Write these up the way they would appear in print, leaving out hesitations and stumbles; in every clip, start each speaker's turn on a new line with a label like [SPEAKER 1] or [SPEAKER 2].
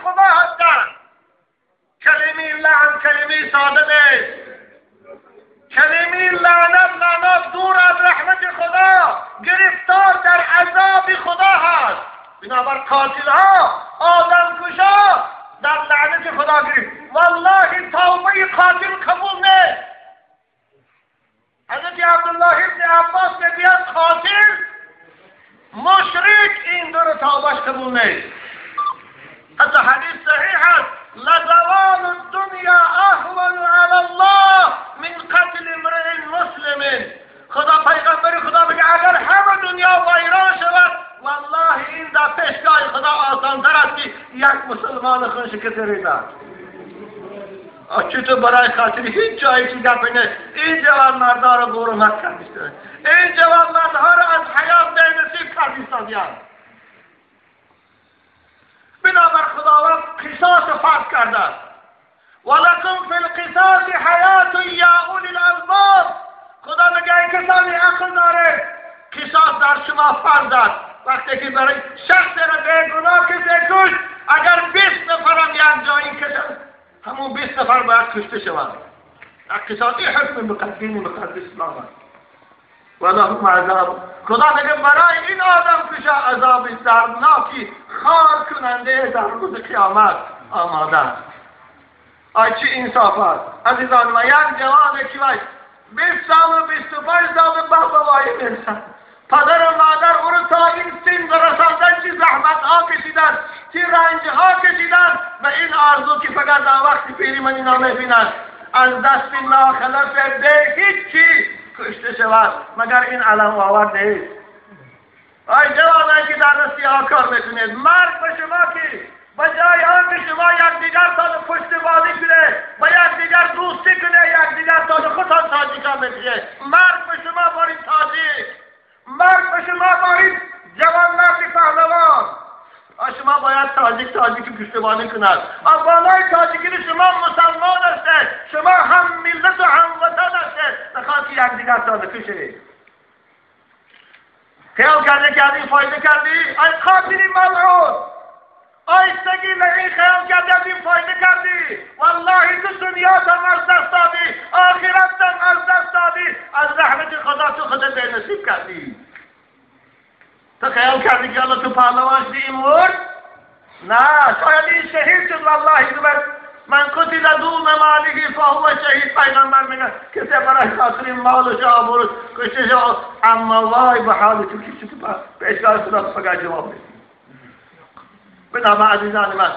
[SPEAKER 1] خدا هستند. کلمه لعن کلمه ساده نیست. کلمه لعنت دور از رحمت خدا، گرفتار در عذاب خدا هست. بنابر قاتل ها، آدم کشا در لعنت خدا گرفت. والله توبه قاتل قبول نیست. حضرت عبدالله ابن عباس میگوید قاتل مشرک این دور توبهش قبول نیست. حتی حدیث صحیح است: لزوال الدنیا اهون علی الله من قتل امرئ مسلم. خدا پیغمبر خدا میگه اگر همه دنیا ویران شود، والله این در پیشگاه خدا آسان‌تر است که یک مسلمان خون شکست ریزد. چطور برای خاطر هیچ جایی که گپ نیست. این جوان مردها را گورمت کردیست. این جوان مردها را از حیات بینصیب کردیست. بنابر خداوند قصاص فرض کرده. ولکم فی القصاص حیات یا اولی الالباب. خدا میگه کسانی عقل داره، قصاص در شما فرض است. وقتی که برای شخص را بیگناه کسی کشت، اگر 20 نفرم یک جایی کشند، همون 20 نفر باید کشته شوند. اقتصادی حکم مقدم مقدس اسلام است. ولهم عذاب. خدا میگه برای این آدم کشا عذاب دردناکی خار کننده در روز قیامت آماده است. آی چه انصاف است عزیزان. ما یک جوان که 20 سال و 25 سال به بابایی میرسد. پدر و مادر او را تا این سن برساندن چه زحمت ها کشیدن، چه رنج ها کشیدن و این آرزو که فقط در وقتی پیری من اینا میبینند از دست ناخلف ده هیچی کشته شود مگر این علم آور نیست. آی جوانایی که در دستی ها کار میکنید، مرگ به شما که بجای آن که شما یکدیگر تا پشتیبانی کنه و یکدیگر دوستی کنه، یکدیگر تا خودتان تاجیکا میشه. مرگ به شما بارید تاجیک، مرگ به شما بارید جوان مرد پهلوان. شما باید تاجیک پشتیبانی کند. بالای تاجیکی شما مسلمان هستید، شما هم ملت و هم وطن هستید، نخواد که یکدیگر تا بکشید. خیال کردی فایده کردی؟ ای قاتلی ملعون، آی سگی لعین خیال کردی فایده کردی. والله تو دنیا تم از دست دادی، آخرت تم از دست دادی، از رحمت خدا تو خودت بینصیب کردی. تو خیال کردی که الله تو پهلوان شدی این مرد؟ نه، شاید این شهید شد. والله من قتل دون ماله فهو شهید. پیغمبر میگه کسی برای خاطر مال و آبرو کشته شد، اما وای به حال تو که تو پیشگاه خدا فقط جواب بدی. بنابراین عزیزان من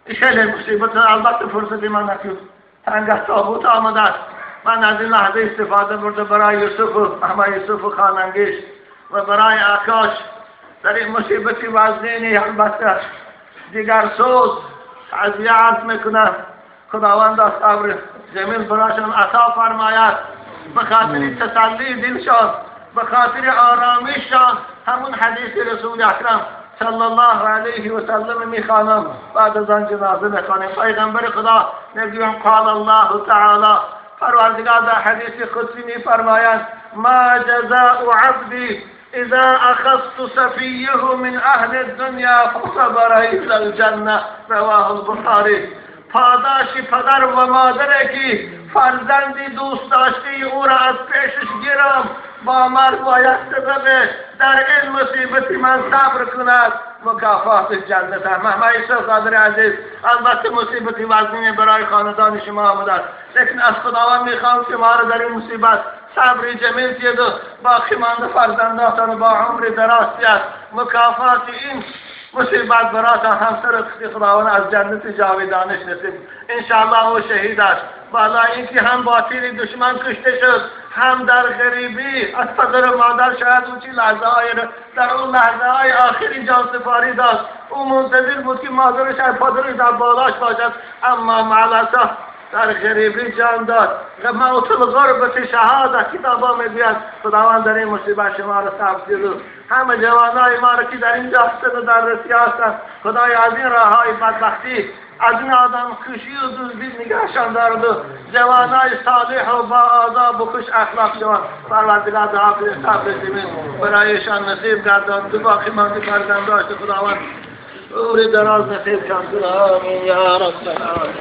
[SPEAKER 1] این خیلی مصیبت. البته فرصتی من نکرد، تنگ از تابوت آمده است. من از این لحظه استفاده برده برای یوسف و احمد یوسف و خاننگیش و برای آکاش در این مصیبتی وزنینی البته دیگر سوز تعزیه عرض میکنم. خداوند از صبر جمیل برایشان عطا فرماید، به خاطر تسلی دلشان، به خاطر آرامیششان همون حدیث رسول اکرم صلی الله علیه و سلم میخوانم، بعد از آن جنازه میخوانیم. پیغمبر خدا میگویم قال الله تعالی، پروردگار در حدیث قدسی میفرمایند ما جزاء عبدی اذا اخذت سفیه من اهل الدنیا فصبر الى الجنه، رواه البخاری. پاداش پدر و مادره که فرزندی دوست داشتی او را از پیشش گیرم، با مرگ باید سبب در این مصیبتی من صبر کند، مکافات جنت است. محمد یوسف قادر عزیز، البته مصیبتی وزنی برای خاندان شما آمده است، لیکن از خداوند میخوام که ما را در این مصیبت صبر جمیل دید و باقی مانده فرزنداتان با عمر دراز است. مکافات این مصیبت براتان همسر خداوند از جنت جاویدانش نصیب انشاءالله. او شهید است. بالا اینکه هم با تیر دشمن کشته شد، هم در غریبی از پدر و مادر شاید اون چی لحظه های در اون لحظه های آخری جان سپاری داشت. او منتظر بود که مادرش از پدرش در بالاش باشد، اما معلصه در غریبی جان داد. موت الغربت شهادت کتابا میگوید. خداوند در این مصیبت شما را صبر دید. همه جوانای ما را که در اینجا هستند و در رسی هستند، خدای از این راه های بدبختی، از این آدم کشی و دزدی نگهشان دارد و جوانای صالح و با آداب و خوش اخلاق شوند. پروردگار دعا کنید صبر زمین برایشان نصیب گرداند. باقی مانده فرزندان خداوند عمر دراز نصیب کن. آمین یا رب العالمین.